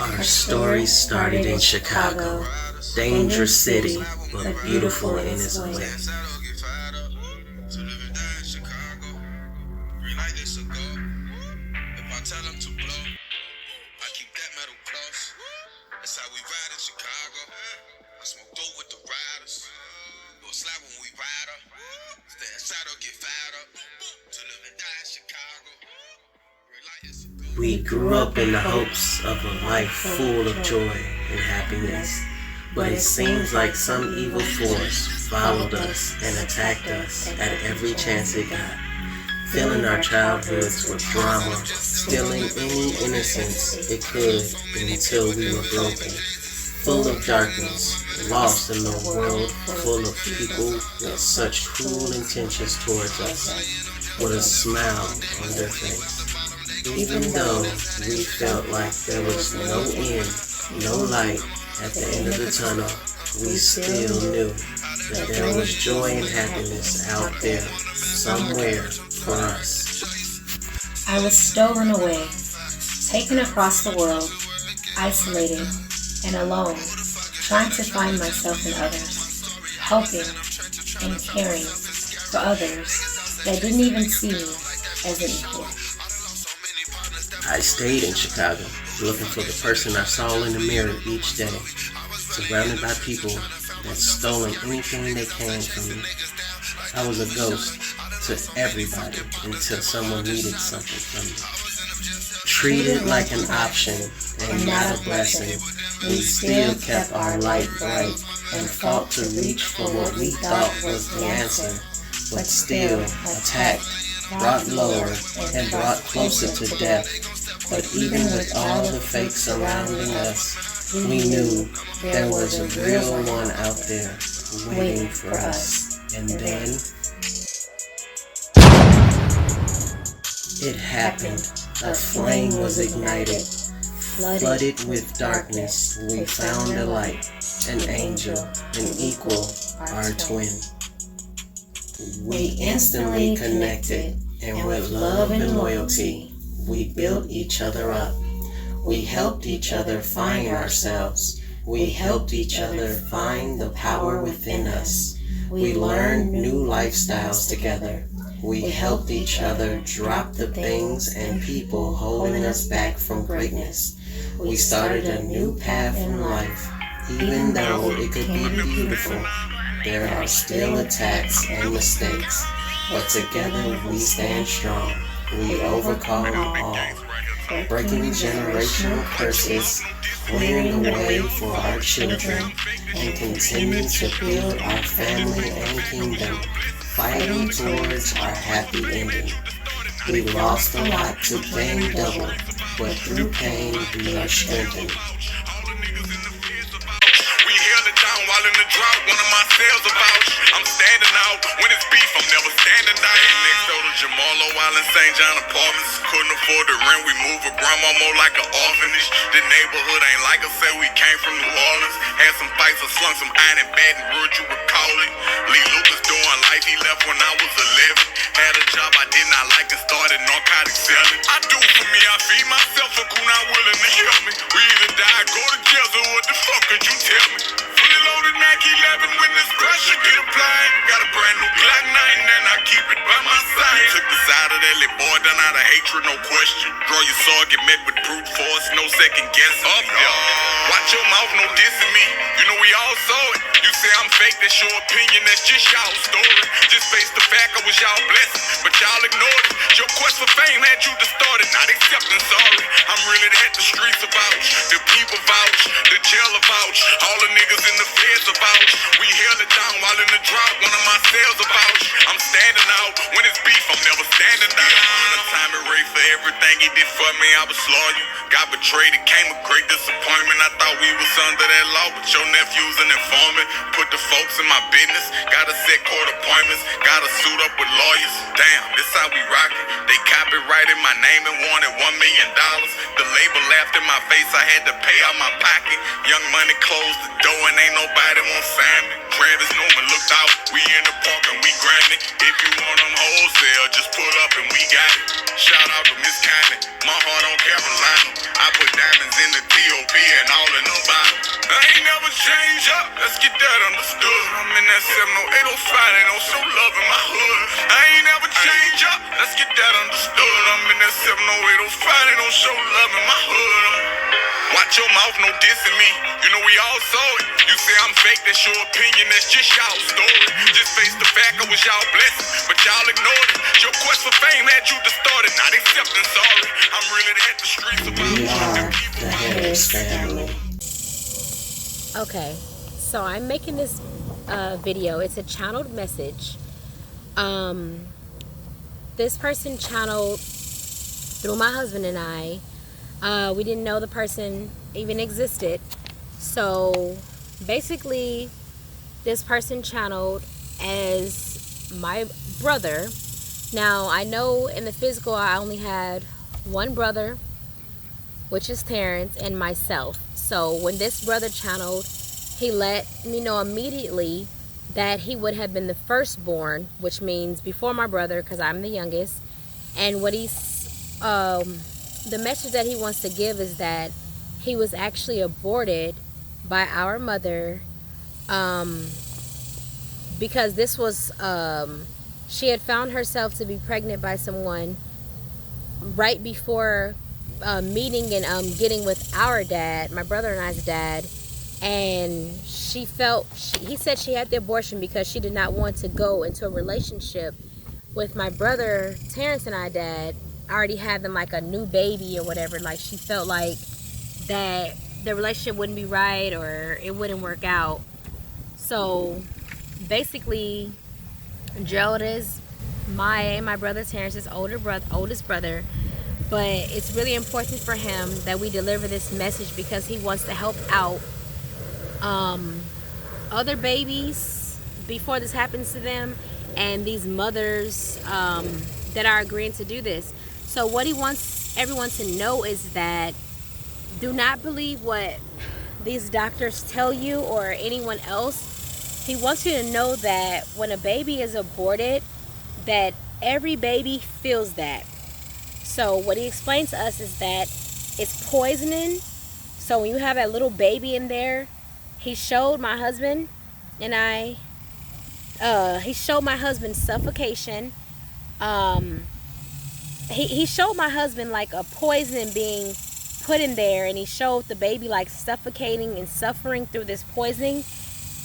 Our story started in Chicago, dangerous city, but beautiful in its way. We grew up in the hopes of a life full of joy and happiness, but it seems like some evil force followed us and attacked us at every chance it got, filling our childhoods with drama, stealing any innocence it could until we were broken, full of darkness, lost in a world full of people with such cruel intentions towards us, with a smile on their face. Even though we felt like there was no end, no light at the end of the tunnel, we still knew that there was joy and happiness out there somewhere for us. I was stolen away, taken across the world, isolated and alone, trying to find myself in others, helping and caring for others that didn't even see me as an equal. I stayed in Chicago, looking for the person I saw in the mirror each day, surrounded by people that stolen anything they can from me. I was a ghost to everybody until someone needed something from me. Treated like an option and not a blessing, we still kept our light bright and fought to reach for what we thought was the answer, but still attacked, brought lower, and brought closer to death. But even with all the fake surrounding us, we knew there was a real one out there waiting for us. And then it happened. A flame was ignited. Flooded with darkness, we found a light, an angel, an equal, our twin. We instantly connected, and with love and loyalty, we built each other up. We helped each other find ourselves. We helped each other find the power within us. We learned new lifestyles together. We helped each other drop the things and people holding us back from greatness. We started a new path in life. Even though it could be beautiful, there are still attacks and mistakes. But together we stand strong. We overcome all, breaking generational curses, clearing the way for our children, and continue to build our family and kingdom, fighting towards our happy ending. We lost a lot to gain double, but through pain we are strengthened. While in the drought, one of my sales about I'm standing out. When it's beef, I'm never standing down. Next door to Jamalo, while in St. John Apartments. Couldn't afford the rent, we moved with grandma more like an orphanage. The neighborhood ain't like I said, we came from New Orleans. Had some fights, I slung some iron in Baton Rouge, you recall it. Lee Lucas doing life, he left when I was 11. Had a job I did not like and started narcotic selling. I do for me, I feed myself, a cool not willing to help me. We either die, go to jail, so what the fuck could you tell me? Fully loaded Mac 11 when this pressure get applied. Got a brand new Glock 9 and I keep it by my side. Took the side of that little boy done out of hatred, no question. Draw your sword, get met with brute force, no second guessing. Up there. Watch your mouth, no dissing me. You know we all saw it. You say I'm fake, that's your opinion, that's just y'all story. Just face the fact I was y'all blessing, but y'all ignored it. Your quest for fame had you distorted, not accepting sorry. I'm really that the streets vouch, the people vouch, the jailer vouch, all the niggas in the feds vouch. We held it down while in the drought, one of my sales vouch. I'm standing out, when it's beef, I'm never standing down. On a time and rate for everything he did for me, I was loyal. Got betrayed, it came a great disappointment. I thought we was under that law, but your nephew's an informant. Put the folks in my business, gotta set court appointments, gotta suit up with lawyers. Damn, this how we rockin'. They copyrighted my name and wanted $1 million. The label laughed in my face, I had to pay out my pocket. Young Money closed the door and ain't nobody want sign me. Travis Newman looked out, we in the park and we grindin'. If you want them wholesale, just pull up and we got it. Shout out to Miss Connie, my heart on Carolina. I put diamonds in the T.O.P. and all in the bottle. I ain't never change up, let's get that understood. I'm in that 70805, they don't show love in my hood. I ain't never change up, let's get that understood. I'm in that 70805, they don't show love in my hood. Watch your mouth, no dissing me. You know we all saw it. You say I'm fake, that's your opinion, that's just y'all story. Just face the fact I was y'all blessing, but y'all ignored it. Your quest for fame had you distorted, not accepting sorry. I'm really at the streets about We are the Harris family. Okay, so I'm making this video. It's a channeled message. This person channeled through my husband and I. We didn't know the person even existed. So basically, this person channeled as my brother. Now, I know in the physical I only had one brother, which is Terrence, and myself. So when this brother channeled, he let me know immediately that he would have been the firstborn, which means before my brother, because I'm the youngest. And what the message that he wants to give is that he was actually aborted by our mother, because this was she had found herself to be pregnant by someone right before meeting and getting with our dad, my brother and I's dad. And he said she had the abortion because she did not want to go into a relationship with my brother Terrence and I dad. I already had them like a new baby or whatever. Like, she felt like that the relationship wouldn't be right or it wouldn't work out. So basically, Jerald is my brother Terrence's oldest brother. But it's really important for him that we deliver this message because he wants to help out other babies before this happens to them, and these mothers that are agreeing to do this. So what he wants everyone to know is that do not believe what these doctors tell you or anyone else. He wants you to know that when a baby is aborted, that every baby feels that. So what he explained to us is that it's poisoning. So when you have that little baby in there, he showed my husband and I, he showed my husband suffocation. He showed my husband like a poison being put in there, and he showed the baby like suffocating and suffering through this poisoning.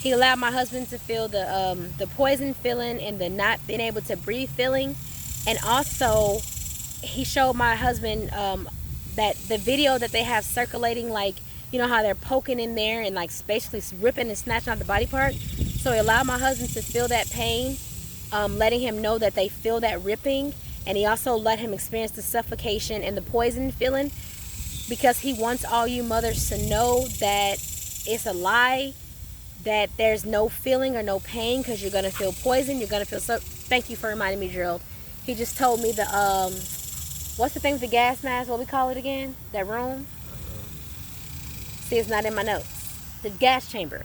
He allowed my husband to feel the poison feeling and the not being able to breathe feeling. And also, he showed my husband that the video that they have circulating, like, you know how they're poking in there and like basically ripping and snatching out the body part. So he allowed my husband to feel that pain, letting him know that they feel that ripping. And he also let him experience the suffocation and the poison feeling, because he wants all you mothers to know that it's a lie, that there's no feeling or no pain, because you're going to feel poison. You're going to feel so. Thank you for reminding me, Jerald. He just told me the what's the thing with the gas mask? What we call it again? That room? See, it's not in my notes. The gas chamber.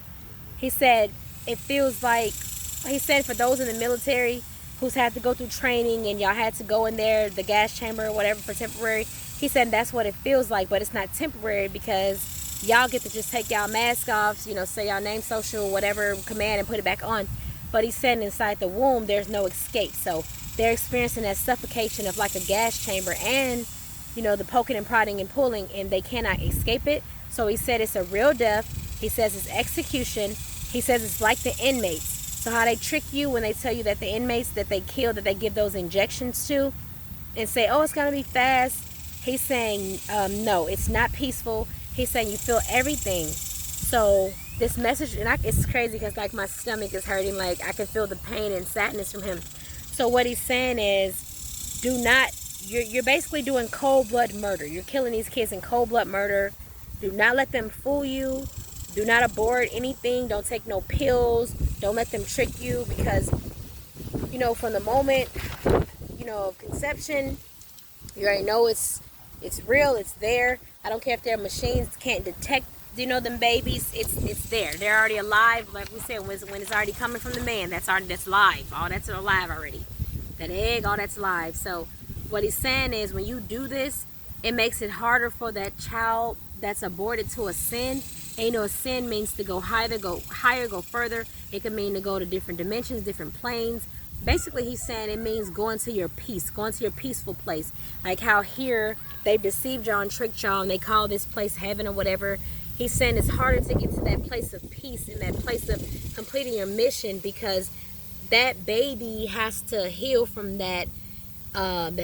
He said it feels like, he said for those in the military who's had to go through training and y'all had to go in there, the gas chamber or whatever for temporary, he said that's what it feels like, but it's not temporary because y'all get to just take y'all mask off, you know, say y'all name, social, whatever command and put it back on. But he said inside the womb there's no escape. So they're experiencing that suffocation of like a gas chamber and, you know, the poking and prodding and pulling, and they cannot escape it. So he said it's a real death. He says it's execution. He says it's like the inmates. So how they trick you when they tell you that the inmates that they kill, that they give those injections to, and say, oh, it's going to be fast. He's saying, no, it's not peaceful. He's saying you feel everything. So this message, and it's crazy because like my stomach is hurting. Like I can feel the pain and sadness from him. So what he's saying is, do not, you're basically doing cold blood murder. You're killing these kids in cold blood murder. Do not let them fool you. Do not abort anything. Don't take no pills. Don't let them trick you, because, you know, from the moment, you know, of conception, you already know it's real. It's there. I don't care if their machines can't detect, you know, them babies. It's there. They're already alive. Like we said, when it's already coming from the man, that's live. All that's alive already. That egg, all that's live. So what he's saying is, when you do this, it makes it harder for that child that's aborted to ascend. And you know, ascend means to go higher, go further. It can mean to go to different dimensions, different planes. Basically, he's saying it means going to your peace, going to your peaceful place. Like how here they've deceived y'all and tricked y'all, and they call this place heaven or whatever. He's saying it's harder to get to that place of peace and that place of completing your mission, because that baby has to heal from that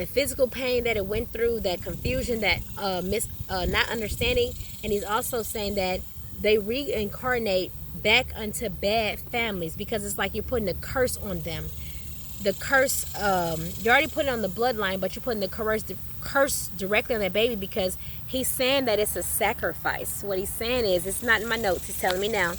physical pain that it went through, that confusion, that not understanding. And he's also saying that they reincarnate back unto bad families, because it's like you're putting a curse on them. The curse, you're already putting it on the bloodline, but you're putting the curse directly on that baby, because he's saying that it's a sacrifice. What he's saying is, it's not in my notes, he's telling me now.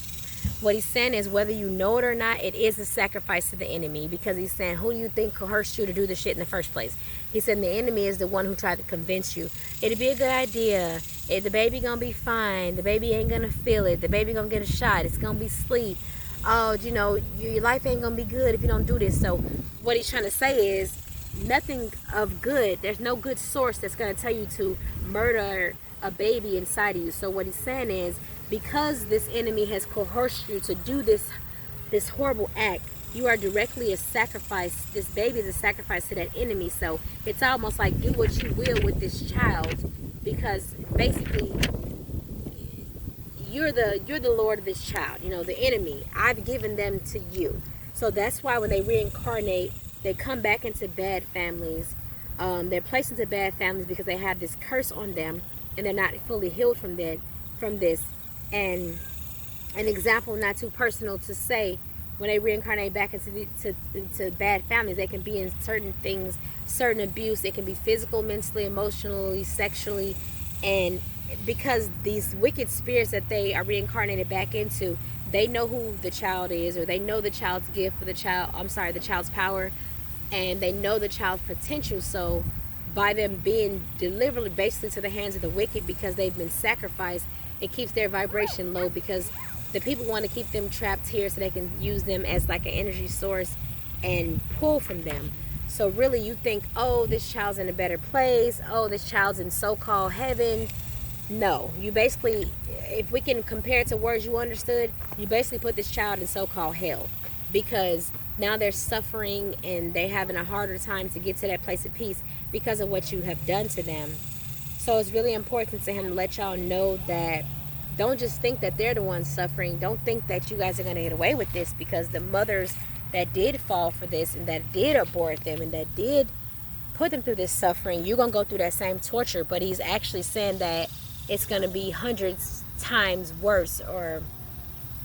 What he's saying is, whether you know it or not, it is a sacrifice to the enemy, because he's saying, who do you think coerced you to do the shit in the first place? He said the enemy is the one who tried to convince you. It'd be a good idea. The baby gonna be fine. The baby ain't gonna feel it. The baby gonna get a shot. It's gonna be sleep. Oh, you know, your life ain't gonna be good if you don't do this. So what he's trying to say is, nothing of good, there's no good source that's gonna tell you to murder a baby inside of you. So what he's saying is, because this enemy has coerced you to do this horrible act, you are directly a sacrifice. This baby is a sacrifice to that enemy. So it's almost like, do what you will with this child, because basically you're the Lord of this child. You know, the enemy, I've given them to you. So that's why when they reincarnate, they come back into bad families. They're placed into bad families because they have this curse on them, and they're not fully healed from this. And an example, not too personal to say, when they reincarnate back into bad families, they can be in certain things, certain abuse. It can be physical, mentally, emotionally, sexually. And because these wicked spirits that they are reincarnated back into, they know who the child is, or they know the child's gift, or the child's power, and they know the child's potential. So by them being deliberately basically to the hands of the wicked, because they've been sacrificed, it keeps their vibration low, because the people want to keep them trapped here so they can use them as like an energy source and pull from them. So really, you think, oh, this child's in a better place, oh, this child's in so-called heaven. No, you basically, if we can compare it to words you understood, you basically put this child in so-called hell, because now they're suffering and they're having a harder time to get to that place of peace because of what you have done to them. So it's really important to him to let y'all know that don't just think that they're the ones suffering. Don't think that you guys are going to get away with this, because the mothers that did fall for this and that did abort them and that did put them through this suffering, you're going to go through that same torture. But he's actually saying that it's going to be hundreds times worse, or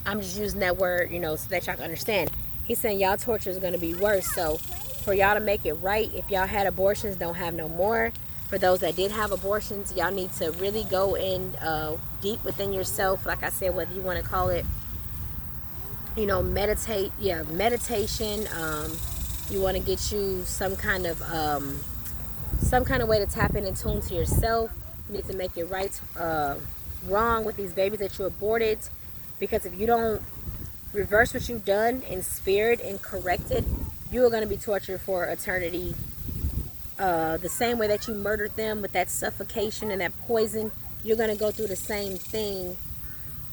I'm just using that word, you know, so that y'all can understand. He's saying y'all torture is going to be worse. So for y'all to make it right, if y'all had abortions, don't have no more. For those that did have abortions, y'all need to really go in deep within yourself. Like I said, whether you want to call it, you know, meditation. You want to get you some kind of way to tap in and tune to yourself. You need to make your rights wrong with these babies that you aborted, because if you don't reverse what you've done in spirit and correct it, you are going to be tortured for eternity. The same way that you murdered them with that suffocation and that poison, you're going to go through the same thing,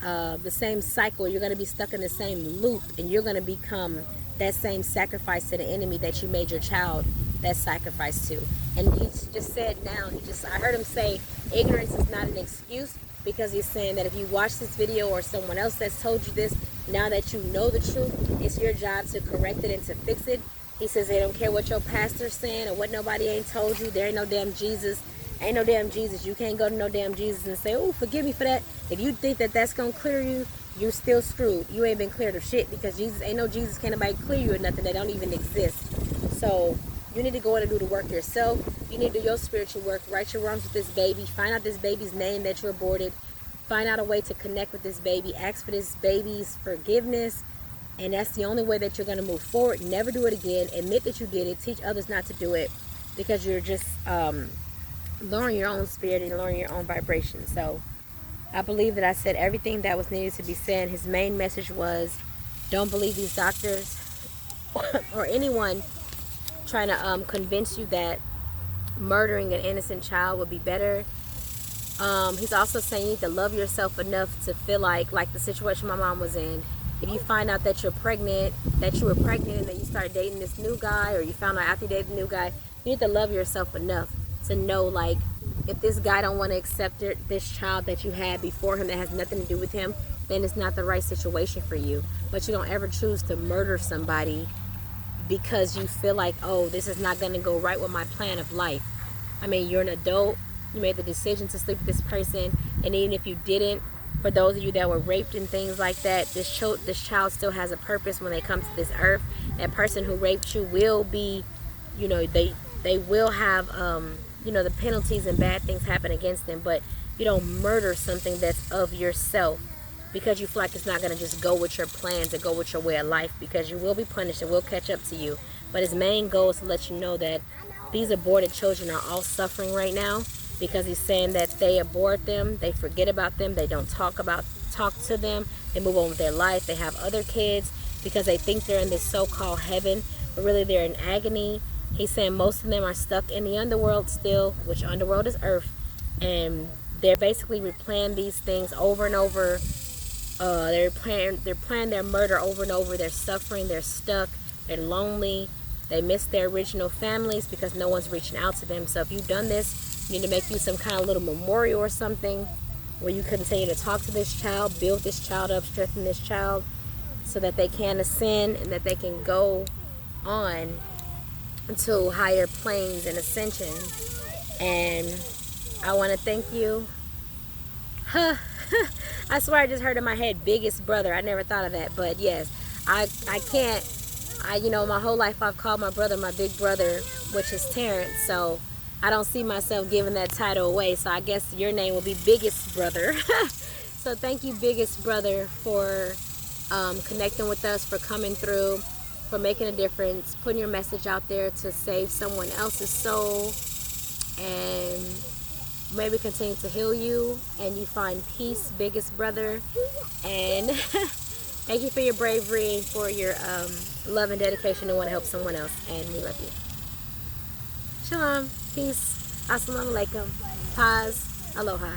the same cycle. You're going to be stuck in the same loop, and you're going to become that same sacrifice to the enemy that you made your child that sacrifice to. And he just said now, I heard him say, ignorance is not an excuse, because he's saying that if you watch this video or someone else that's told you this, now that you know the truth, it's your job to correct it and to fix it. He says they don't care what your pastor's saying or what nobody ain't told you. There ain't no damn Jesus. Ain't no damn Jesus. You can't go to no damn Jesus and say, oh, forgive me for that. If you think that that's going to clear you, you still screwed. You ain't been cleared of shit, because Jesus, ain't no Jesus, can't nobody clear you of nothing that don't even exist. So you need to go in and do the work yourself. You need to do your spiritual work. Right your wrongs with this baby. Find out this baby's name that you aborted. Find out a way to connect with this baby. Ask for this baby's forgiveness. And that's the only way that you're going to move forward. Never do it again. Admit that you did it. Teach others not to do it, because you're just lowering your own spirit and lowering your own vibration. So I believe that I said everything that was needed to be said. His main message was, don't believe these doctors or anyone trying to convince you that murdering an innocent child would be better. He's also saying you need to love yourself enough to feel like the situation my mom was in. If you find out that you were pregnant and then you started dating this new guy, or you found out after you dated the new guy, you need to love yourself enough to know, like, if this guy don't want to accept this child that you had before him that has nothing to do with him, then it's not the right situation for you. But you don't ever choose to murder somebody because you feel like, oh, this is not going to go right with my plan of life. I mean, you're an adult. You made the decision to sleep with this person, and even if you didn't, for those of you that were raped and things like that, this child still has a purpose when they come to this earth. That person who raped you will be, they will have, the penalties and bad things happen against them. But you don't murder something that's of yourself because you feel like it's not going to just go with your plans or go with your way of life, because you will be punished and will catch up to you. But his main goal is to let you know that these aborted children are all suffering right now, because he's saying that they abort them, they forget about them, they don't talk to them, they move on with their life, they have other kids because they think they're in this so-called heaven, but really they're in agony. He's saying most of them are stuck in the underworld still, which underworld is earth, and they're basically replaying these things over and over. They're planning their murder over and over. They're suffering, they're stuck, they're lonely, they miss their original families because no one's reaching out to them. So if you've done this, you need to make you some kind of little memorial or something where you continue to talk to this child, build this child up, strengthen this child so that they can ascend and that they can go on to higher planes and ascension. And I want to thank you. I swear I just heard in my head, biggest brother. I never thought of that, but yes, I can't. My whole life I've called my brother my big brother, which is Terrence, so I don't see myself giving that title away, so I guess your name will be biggest brother. So thank you, biggest brother, for connecting with us, for coming through, for making a difference, putting your message out there to save someone else's soul, and maybe continue to heal you and you find peace, biggest brother. And thank you for your bravery, for your love and dedication to want to help someone else, and we love you. Shalom, peace, assalamu alaikum, paz, aloha.